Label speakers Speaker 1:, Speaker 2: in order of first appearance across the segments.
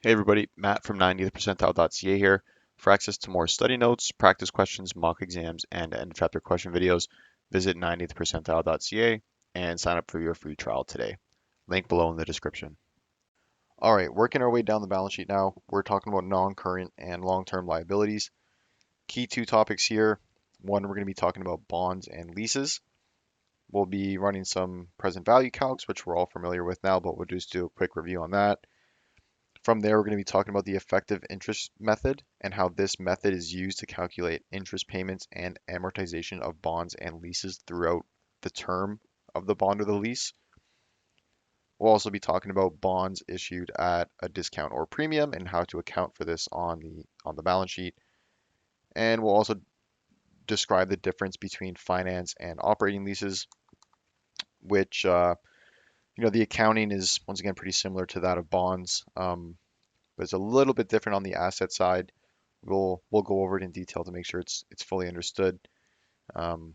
Speaker 1: Hey everybody, Matt from 90th percentile.ca here. For access to more study notes, practice questions, mock exams, and end of chapter question videos, visit 90th percentile.ca and sign up for your free trial today. Link below in the description. All right, working our way down the balance sheet now. We're talking about non-current and long-term liabilities. Key two topics here. One, we're going to be talking about bonds and leases. We'll be running some present value calcs, which we're all familiar with now, but we'll just do a quick review on that. From there, we're going to be talking about the effective interest method and how this method is used to calculate interest payments and amortization of bonds and leases throughout the term of the bond or the lease. We'll also be talking about bonds issued at a discount or premium and how to account for this on the balance sheet. And we'll also describe the difference between finance and operating leases, which the accounting is once again pretty similar to that of bonds. But it's a little bit different on the asset side. We'll go over it in detail to make sure it's fully understood. And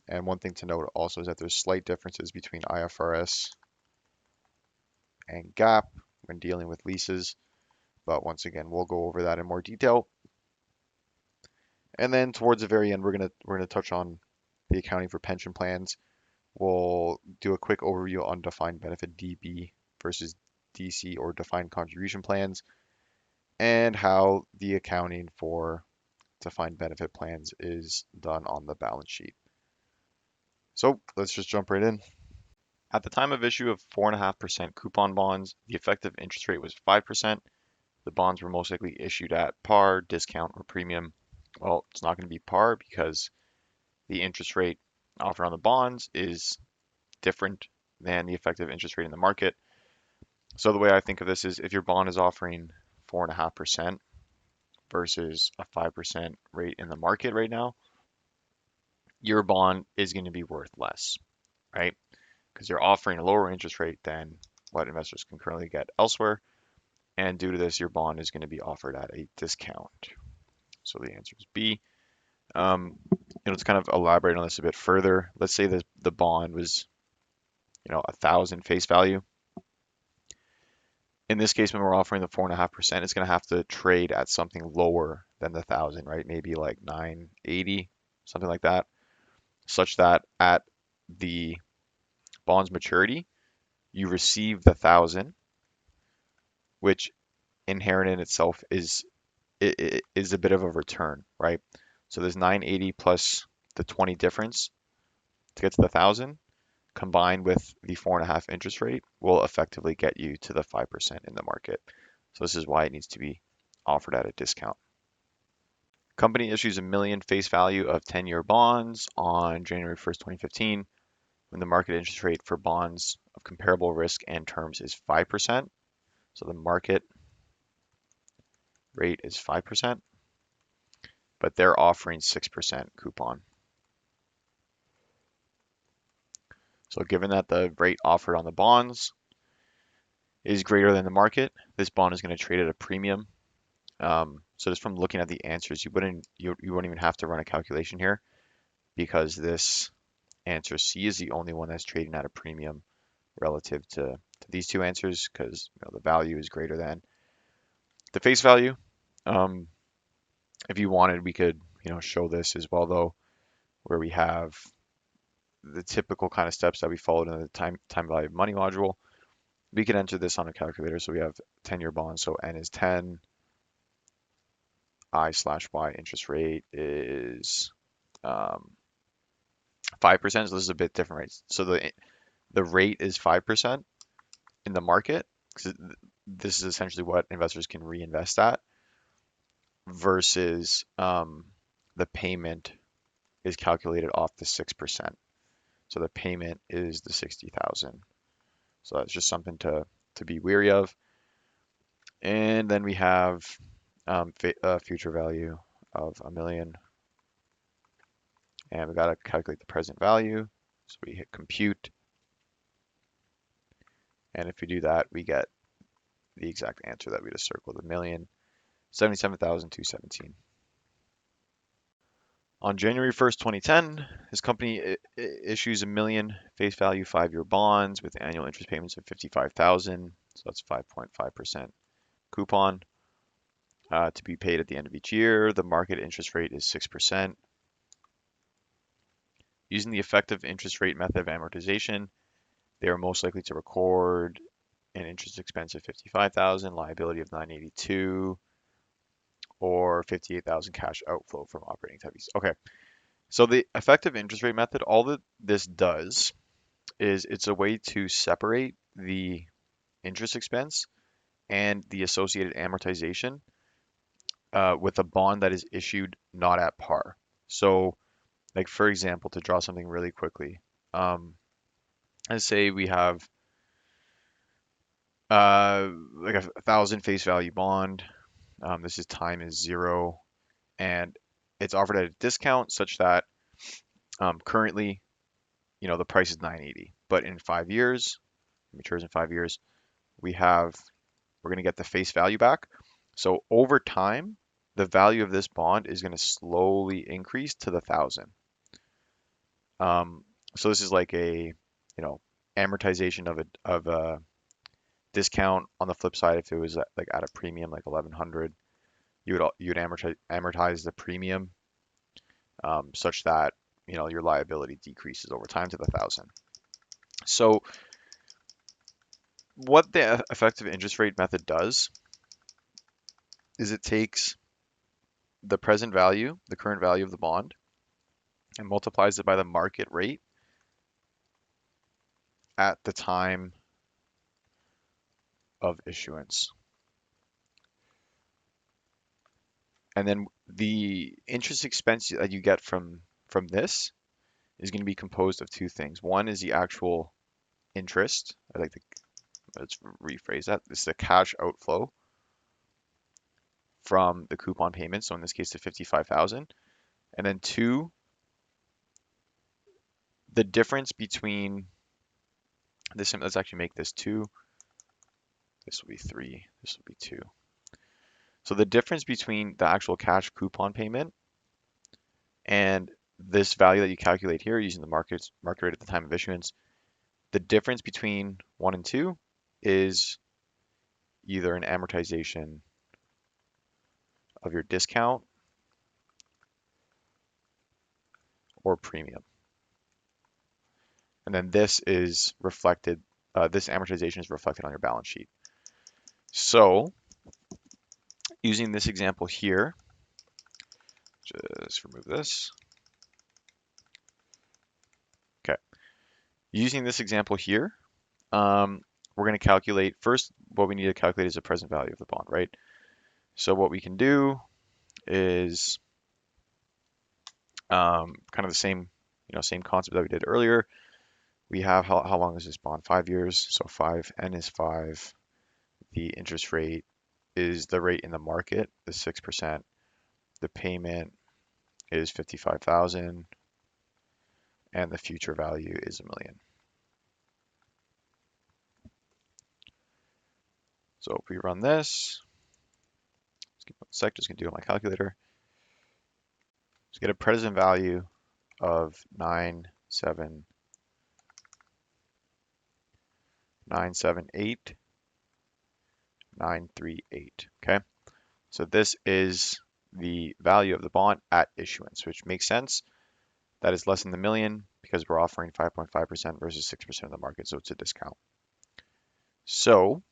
Speaker 1: one thing to note also is that there's slight differences between IFRS and GAAP when dealing with leases. But once again, we'll go over that in more detail. And then towards the very end, we're gonna touch on the accounting for pension plans. We'll do a quick overview on defined benefit DB versus DC or defined contribution plans, and how the accounting for defined benefit plans is done on the balance sheet. So let's just jump right in. At the time of issue of 4.5% coupon bonds, the effective interest rate was 5%. The bonds were most likely issued at par, discount, or premium. Well, it's not going to be par because the interest rate offered on the bonds is different than the effective interest rate in the market. So the way I think of this is if your bond is offering 4.5% versus a 5% rate in the market right now, your bond is going to be worth less, right? Because you're offering a lower interest rate than what investors can currently get elsewhere. And due to this, your bond is going to be offered at a discount. So the answer is B. Let's kind of elaborate on this a bit further. Let's say that the bond was, 1,000 face value. In this case, when we're offering the 4.5%, it's going to have to trade at something lower than the 1,000, right? Maybe like 980, something like that, such that at the bond's maturity, you receive the 1,000, which inherent in itself is a bit of a return, right? So there's 980 plus the 20 difference to get to the 1,000, combined with the 4.5 interest rate, will effectively get you to the 5% in the market. So this is why it needs to be offered at a discount. Company issues $1 million face value of 10-year bonds on January 1st, 2015, when the market interest rate for bonds of comparable risk and terms is 5%. So the market rate is 5%, but they're offering 6% coupon. So given that the rate offered on the bonds is greater than the market, this bond is going to trade at a premium. So just from looking at the answers, you wouldn't even have to run a calculation here, because this answer C is the only one that's trading at a premium relative to these two answers, because the value is greater than the face value. If you wanted, we could show this as well, though, where we have the typical kind of steps that we followed in the time value of money module. We could enter this on a calculator. So we have 10-year bonds, so N is 10, I/Y interest rate is 5%. So this is a bit different, right? So the rate is 5% in the market, because this is essentially what investors can reinvest at, versus the payment is calculated off the 6%. So the payment is the 60,000. So that's just something to be wary of. And then we have future value of $1 million. And we got to calculate the present value. So we hit compute. And if we do that, we get the exact answer that we just circled, $1,077,217. On January 1st, 2010, this company issues $1 million face value 5-year bonds with annual interest payments of $55,000. So that's 5.5% coupon to be paid at the end of each year. The market interest rate is 6%. Using the effective interest rate method of amortization, they are most likely to record an interest expense of 55,000, liability of 982, or 58,000 cash outflow from operating activities. Okay, so the effective interest rate method, all that this does is it's a way to separate the interest expense and the associated amortization with a bond that is issued not at par. So, like for example, to draw something really quickly, let's say we have like a 1,000 face value bond. This is time is 0, and it's offered at a discount such that currently, the price is 980. But in 5 years, it matures in 5 years, we're going to get the face value back. So over time, the value of this bond is going to slowly increase to the 1,000. So this is like a, amortization of a discount. On the flip side, if it was like at a premium, like 1,100, you would amortize the premium such that your liability decreases over time to the 1,000. So what the effective interest rate method does is it takes the present value, the current value of the bond, and multiplies it by the market rate at the time of issuance. And then the interest expense that you get from this is going to be composed of two things. One is the actual interest. Let's rephrase that. This is the cash outflow from the coupon payment. So in this case, the 55,000. And then two, the difference between this. Let's actually make this 2. This will be 3. This will be 2. So the difference between the actual cash coupon payment and this value that you calculate here using the market rate at the time of issuance, the difference between 1 and 2 is either an amortization of your discount or premium. And then this is reflected, this amortization is reflected on your balance sheet. So using this example here, just remove this. Okay. Using this example here, we're going to calculate, first, what we need to calculate is the present value of the bond, right? So what we can do is kind of the same, same concept that we did earlier. We have how long is this bond? 5 years. So 5, N is 5. The interest rate is the rate in the market, the 6%. The payment is 55,000, and the future value is $1 million. So if we run this, let's give it a sec, just gonna do it on my calculator. Let's get a present value of 978,938. Okay, so this is the value of the bond at issuance, which makes sense. That is less than the $1 million because we're offering 5.5% versus 6% of the market, so it's a discount. So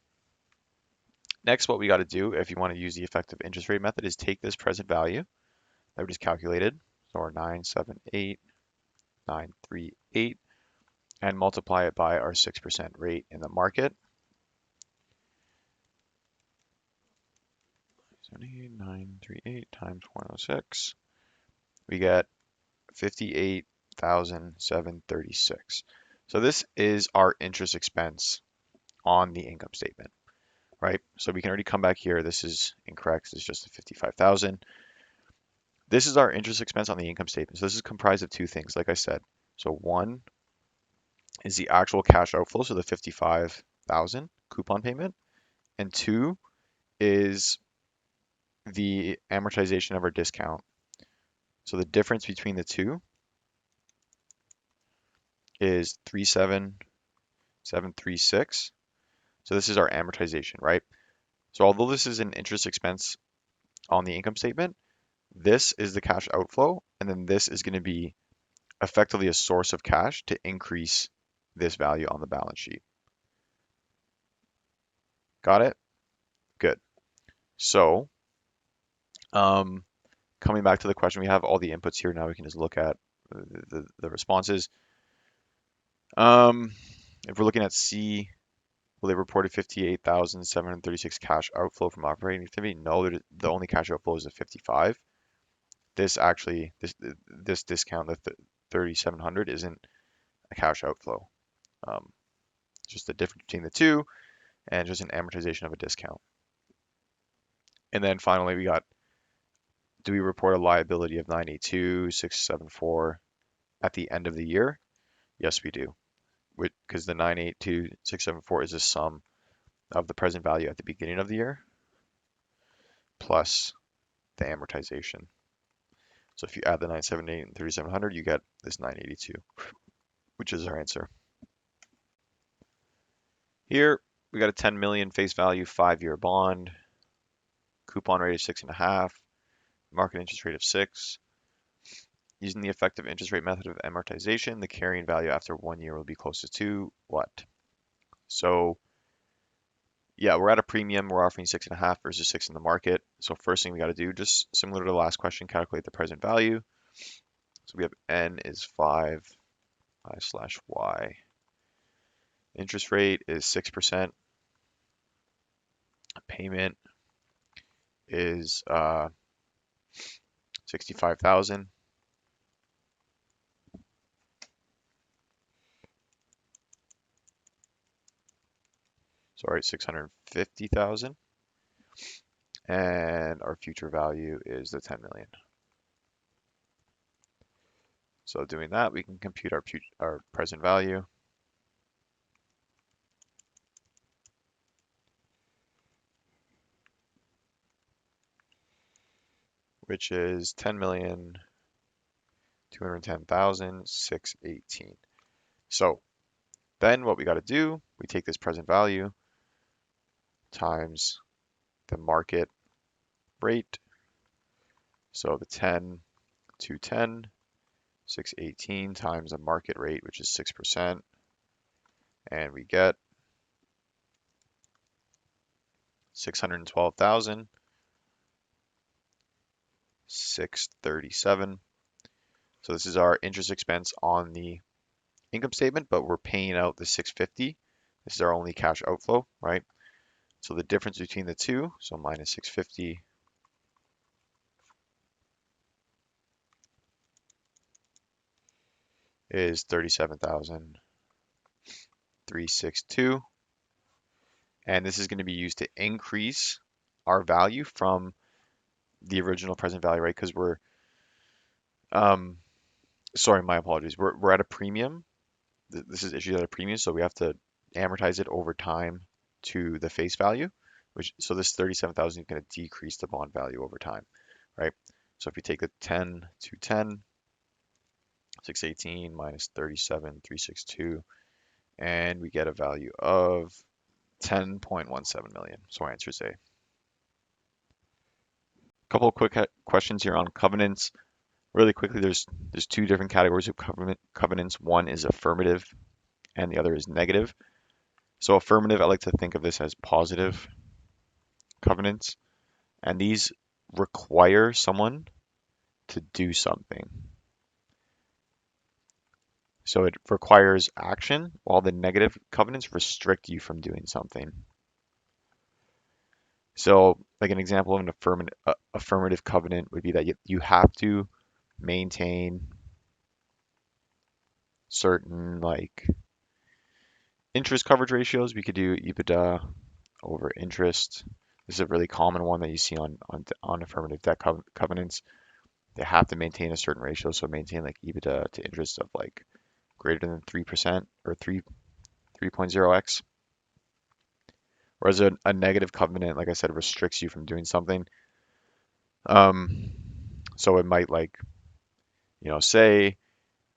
Speaker 1: next, what we got to do if you want to use the effective interest rate method is take this present value that we just calculated, so our 978,938, and multiply it by our 6% rate in the market. 938 times 106, we get 58,736. So this is our interest expense on the income statement, right? So we can already come back here. This is incorrect. This is just the 55,000. This is our interest expense on the income statement. So this is comprised of two things, like I said. So one is the actual cash outflow, so the 55,000 coupon payment, and two is the amortization of our discount. So the difference between the two is 37736. So this is our amortization, right? So although this is an interest expense on the income statement, this is the cash outflow, and then this is going to be effectively a source of cash to increase this value on the balance sheet. Got it? Good. So, coming back to the question, we have all the inputs here. Now we can just look at the responses. If we're looking at C, well, they reported 58,736 cash outflow from operating activity. No, the only cash outflow is a 55. This actually, this discount, the 3,700, isn't a cash outflow. Just the difference between the two, and just an amortization of a discount. And then finally, we got, do we report a liability of 982,674 at the end of the year? Yes, we do. Because the 982,674 is a sum of the present value at the beginning of the year plus the amortization. So if you add the 978 and 3,700, you get this 982, which is our answer. Here, we got a 10 million face value 5-year bond, coupon rate of 6.5, market interest rate of 6. Using the effective interest rate method of amortization, the carrying value after 1 year will be closest to what? So yeah, we're at a premium. We're offering 6.5 versus 6 in the market. So first thing we got to do, just similar to the last question, calculate the present value. So we have N is 5 I/Y. Interest rate is 6%. Payment is 65,000. Sorry, 650,000. And our future value is the 10 million. So doing that, we can compute our present value. Which is 10,210,618. So then what we got to do, we take this present value times the market rate. So the 10, 210, 618 times the market rate, which is 6%. And we get 612,637. So this is our interest expense on the income statement, but we're paying out the 650. This is our only cash outflow, right? So the difference between the two, so minus 650 is 37,362. And this is going to be used to increase our value from the original present value, right? Because sorry, my apologies. We're at a premium. This is issued at a premium, so we have to amortize it over time to the face value, so this 37,000 is going to decrease the bond value over time, right? So if you take the 10, 210, 618 minus 37,362, and we get a value of 10.17 million. So our answer is A. Couple of quick questions here on covenants. Really quickly, there's two different categories of covenants. One is affirmative and the other is negative. So affirmative, I like to think of this as positive covenants, and these require someone to do something. So it requires action, while the negative covenants restrict you from doing something. So like an example of an affirmative covenant would be that you have to maintain certain like interest coverage ratios. We could do EBITDA over interest. This is a really common one that you see on affirmative debt covenants. They have to maintain a certain ratio, so maintain like EBITDA to interest of like greater than 3% or 3.0x. Whereas a negative covenant, like I said, restricts you from doing something. So it might like, say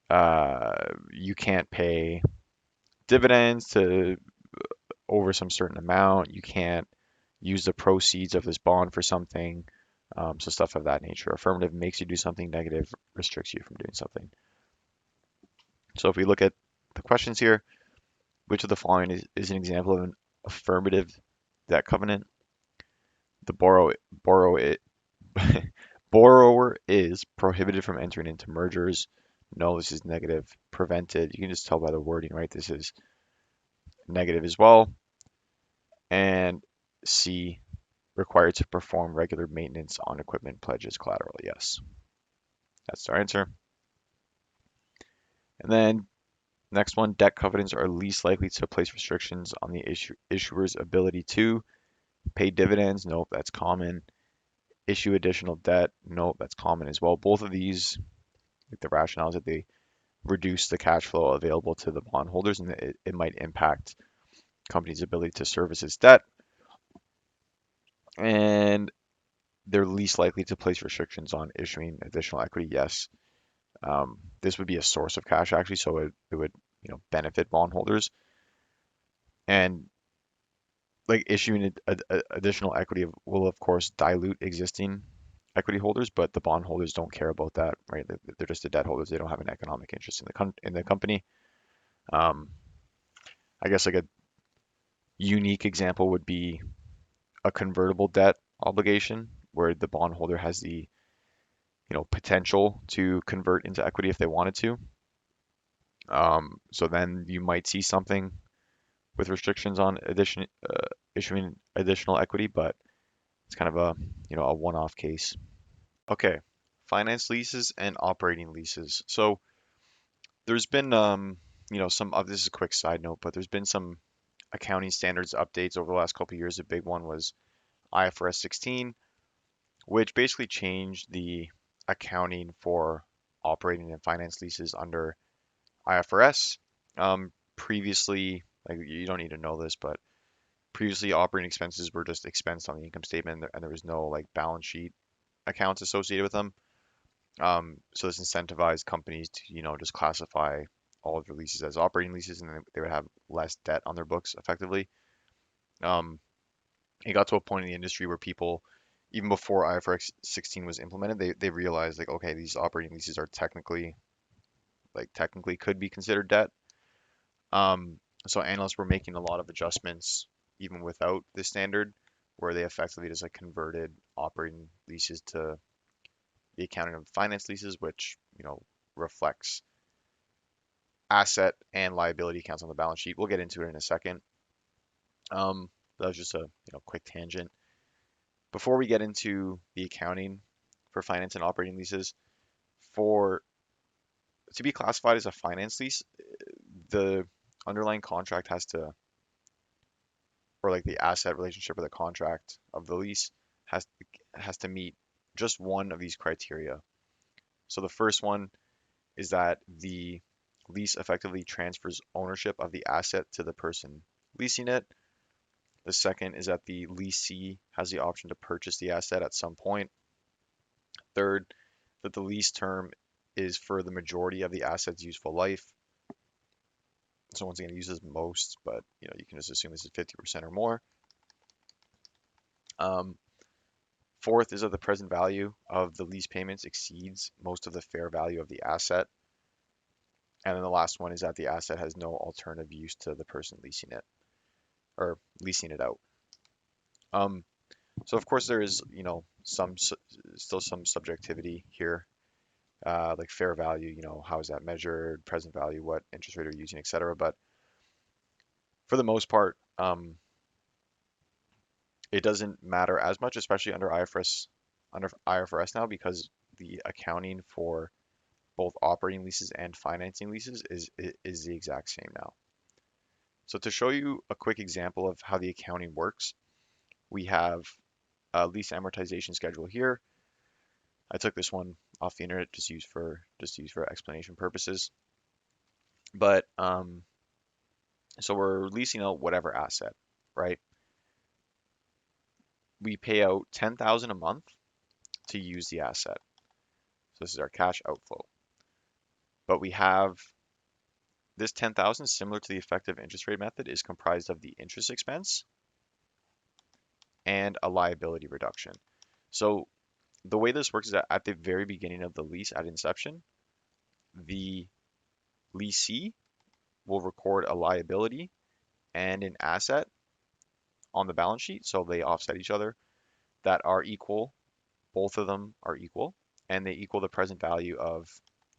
Speaker 1: you can't pay dividends to over some certain amount. You can't use the proceeds of this bond for something. So stuff of that nature. Affirmative makes you do something, negative restricts you from doing something. So if we look at the questions here, which of the following is an example of an affirmative debt covenant? The borrow it borrower is prohibited from entering into mergers. No, this is negative. Prevented. You can just tell by the wording, right? This is negative as well. And C, required to perform regular maintenance on equipment, pledges, collateral. Yes, that's our answer. And then next one, debt covenants are least likely to place restrictions on the issuer's ability to pay dividends. Nope, that's common. Issue additional debt. Nope, that's common as well. Both of these, like the rationale is that they reduce the cash flow available to the bondholders, and it might impact company's ability to service its debt. And they're least likely to place restrictions on issuing additional equity. Yes, this would be a source of cash actually, so it would benefit bondholders. And like issuing additional equity will of course dilute existing equity holders, but the bondholders don't care about that, right? They're just the debt holders. They don't have an economic interest in the company. Um, I guess like a unique example would be a convertible debt obligation where the bondholder has the potential to convert into equity if they wanted to. So then you might see something with restrictions on issuing additional equity, but it's kind of a one-off case. Okay, finance leases and operating leases. So there's been some this is a quick side note, but there's been some accounting standards updates over the last couple of years. A big one was IFRS 16, which basically changed the accounting for operating and finance leases under IFRS. Previously, like you don't need to know this, but previously operating expenses were just expensed on the income statement, and there was no like balance sheet accounts associated with them. So this incentivized companies to just classify all of their leases as operating leases, and then they would have less debt on their books effectively. Um, it got to a point in the industry where people, even before IFRS 16 was implemented, they realized like, okay, these operating leases are technically could be considered debt. Um, so analysts were making a lot of adjustments even without this standard, where they effectively just like converted operating leases to the accounting of finance leases, which reflects asset and liability accounts on the balance sheet. We'll get into it in a second. That was just a quick tangent. Before we get into the accounting for finance and operating leases, for to be classified as a finance lease, the underlying contract has to, or like the asset relationship or the contract of the lease has to meet just one of these criteria. So the first one is that the lease effectively transfers ownership of the asset to the person leasing it. The second is that the leasee has the option to purchase the asset at some point. Third, that the lease term is for the majority of the asset's useful life. So once again, it uses most, but you can just assume this is 50% or more. Um, Fourth is that the present value of the lease payments exceeds most of the fair value of the asset. And then the last one is that the asset has no alternative use to the person leasing it or leasing it out. So of course there is, still some subjectivity here, like fair value, how is that measured, present value, what interest rate are you using, etc. But for the most part, it doesn't matter as much, especially under IFRS now, because the accounting for both operating leases and financing leases is the exact same now. So to show you a quick example of how the accounting works, we have a lease amortization schedule here. I took this one off the internet just used for explanation purposes. But so we're leasing out whatever asset, right? We pay out 10,000 a month to use the asset. So this is our cash outflow. But we have this 10,000, similar to the effective interest rate method, is comprised of the interest expense and a liability reduction. So the way this works is that at the very beginning of the lease at inception, the lessee will record a liability and an asset on the balance sheet, so they offset each other, that are equal. Both of them are equal, and they equal the present value of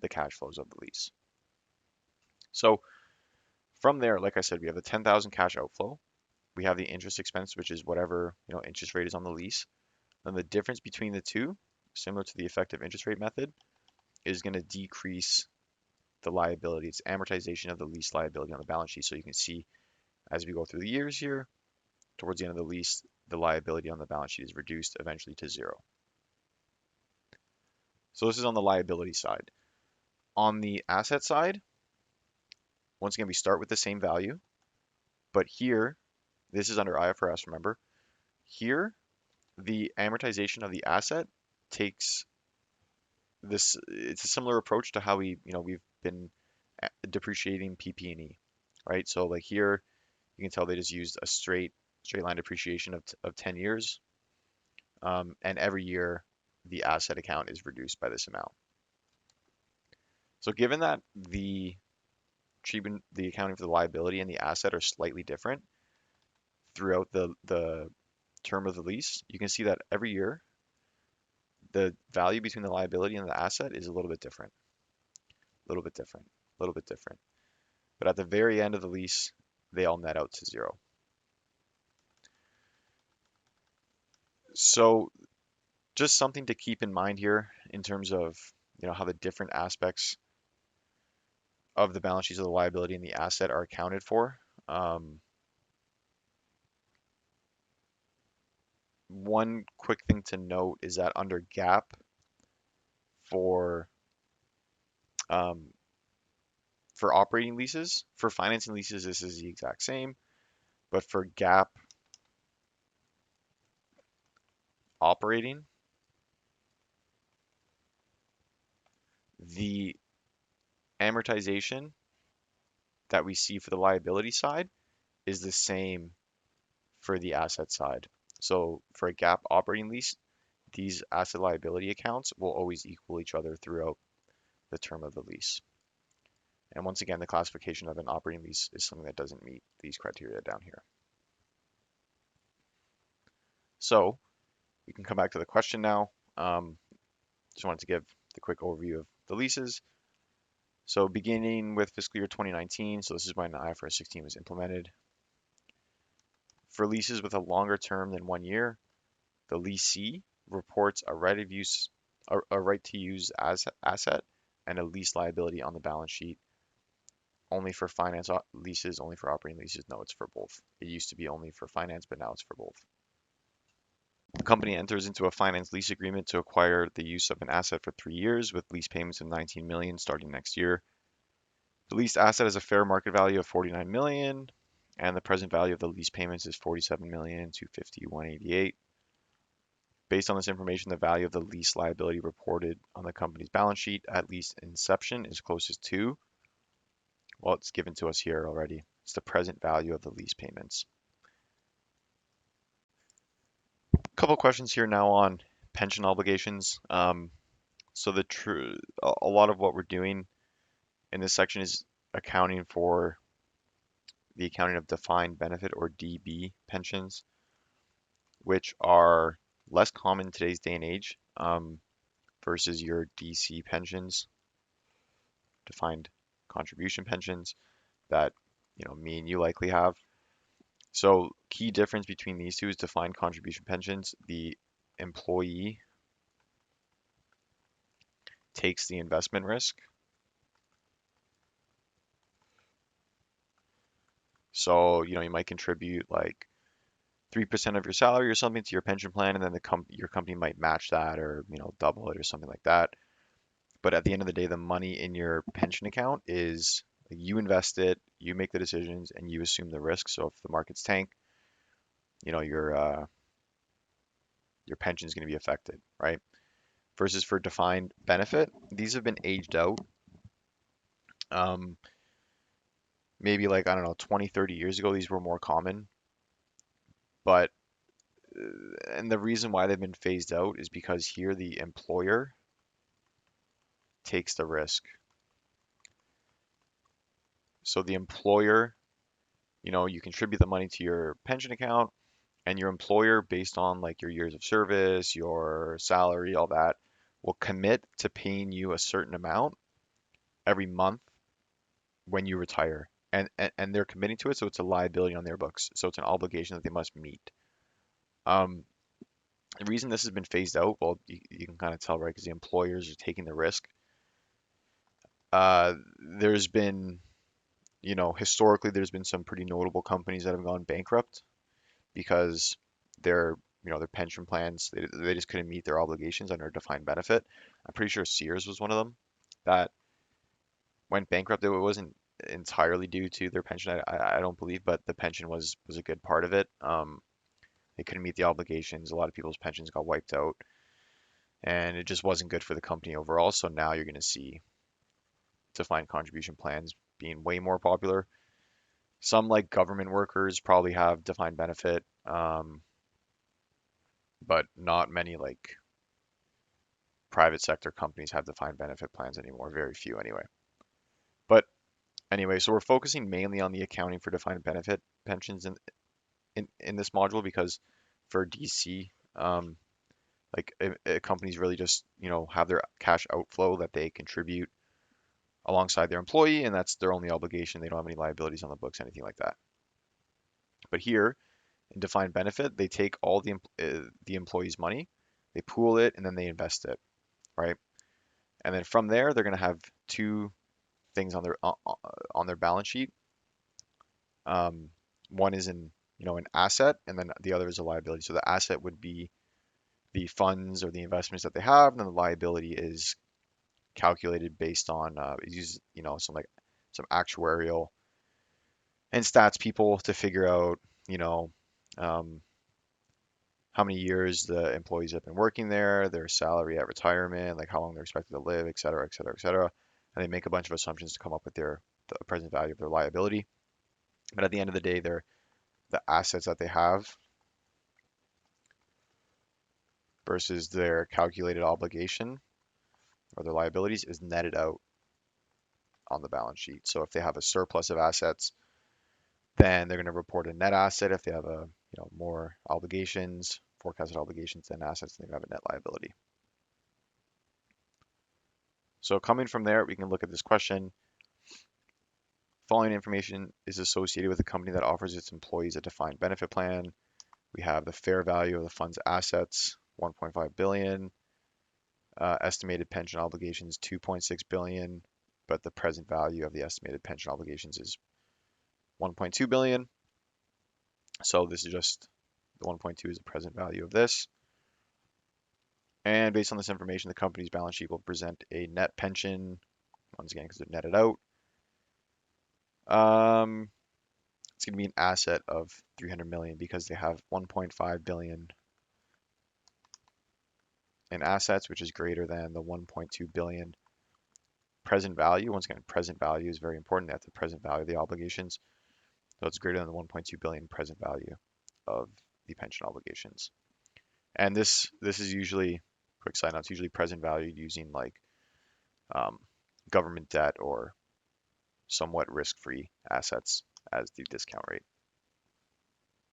Speaker 1: the cash flows of the lease. So from there, like I said, we have the 10,000 cash outflow. We have the interest expense, which is whatever, interest rate is on the lease. And the difference between the two, similar to the effective interest rate method, is going to decrease the liability. It's amortization of the lease liability on the balance sheet. So you can see as we go through the years here, towards the end of the lease, the liability on the balance sheet is reduced eventually to zero. So this is on the liability side. On the asset side, once again, we start with the same value, but here, this is under IFRS, remember, here, the amortization of the asset takes this, it's a similar approach to how we've been depreciating PP&E, right? So like here, you can tell they just used a straight line depreciation of 10 years. And every year, the asset account is reduced by this amount. So given that the treatment, the accounting for the liability and the asset are slightly different throughout the term of the lease, you can see that every year, the value between the liability and the asset is a little bit different, a little bit different, a little bit different. But at the very end of the lease, they all net out to zero. So just something to keep in mind here in terms of how the different aspects of the balance sheets of the liability and the asset are accounted for. One quick thing to note is that under GAAP for operating leases, for financing leases, this is the exact same, but for GAAP operating, the amortization that we see for the liability side is the same for the asset side. So for a GAAP operating lease, these asset liability accounts will always equal each other throughout the term of the lease. And once again, the classification of an operating lease is something that doesn't meet these criteria down here. So we can come back to the question now. Just wanted to give the quick overview of the leases. So beginning with fiscal year 2019, so this is when IFRS 16 was implemented. For leases with a longer term than 1 year, the leasee reports a right to use as asset and a lease liability on the balance sheet. Only for finance leases, only for operating leases. No, it's for both. It used to be only for finance, but now it's for both. The company enters into a finance lease agreement to acquire the use of an asset for 3 years with lease payments of 19 million starting next year. The leased asset has a fair market value of 49 million, and the present value of the lease payments is 47,250,188. Based on this information, the value of the lease liability reported on the company's balance sheet at lease inception is closest to, well, it's given to us here already. It's the present value of the lease payments. A couple questions here now on pension obligations. So a lot of what we're doing in this section is accounting for the accounting of defined benefit or DB pensions, which are less common in today's day and age versus your DC pensions, defined contribution pensions that me and you likely have. So key difference between these two is defined contribution pensions. The employee takes the investment risk. So, you might contribute like 3% of your salary or something to your pension plan, and then your company might match that or, double it or something like that. But at the end of the day, the money in your pension account is you invest it, you make the decisions, and you assume the risk. So if the markets tank, your pension is going to be affected, right? Versus for defined benefit, these have been aged out. Maybe like, I don't know, 20, 30 years ago, these were more common. But and the reason why they've been phased out is because here the employer takes the risk. So the employer, you contribute the money to your pension account, and your employer, based on like your years of service, your salary, all that, will commit to paying you a certain amount every month when you retire. And they're committing to it, so it's a liability on their books. So it's an obligation that they must meet. Um, the reason this has been phased out, well, you can kind of tell, right? Because the employers are taking the risk. There's been, historically, there's been some pretty notable companies that have gone bankrupt because their, their pension plans, they just couldn't meet their obligations under a defined benefit. I'm pretty sure Sears was one of them that went bankrupt. It wasn't entirely due to their pension, I don't believe, but the pension was a good part of it. They couldn't meet the obligations. A lot of people's pensions got wiped out, and it just wasn't good for the company overall. So now you're going to see defined contribution plans being way more popular. Some like government workers probably have defined benefit, but not many like private sector companies have defined benefit plans anymore. Very few anyway. But anyway, so we're focusing mainly on the accounting for defined benefit pensions in this module because for DC, like companies really just have their cash outflow that they contribute alongside their employee, and that's their only obligation. They don't have any liabilities on the books, anything like that. But here in defined benefit, they take all the employee's money, they pool it, and then they invest it, right? And then from there, they're going to have two things on their balance sheet. Um, One is an asset, and then the other is a liability. So the asset would be the funds or the investments that they have, and then the liability is calculated based on use some actuarial and stats people to figure out you know um, how many years the employees have been working there, their salary at retirement, like how long they're expected to live, et cetera, et cetera, et cetera. And they make a bunch of assumptions to come up with the present value of their liability. But at the end of the day, the assets that they have versus their calculated obligation or their liabilities is netted out on the balance sheet. So if they have a surplus of assets, then they're going to report a net asset. If they have more obligations, forecasted obligations than assets, then they have a net liability. So coming from there, we can look at this question. Following information is associated with a company that offers its employees a defined benefit plan. We have the fair value of the fund's assets, 1.5 billion, estimated pension obligations, 2.6 billion, but the present value of the estimated pension obligations is 1.2 billion. So this is just the 1.2 is the present value of this. And based on this information, the company's balance sheet will present a net pension, once again, because they're netted out. It's going to be an asset of 300 million because they have 1.5 billion in assets, which is greater than the 1.2 billion present value. Once again, present value is very important. That's the present value of the obligations. So it's greater than the 1.2 billion present value of the pension obligations. And this is usually, quick side note, it's usually present value using like um, government debt or somewhat risk-free assets as the discount rate.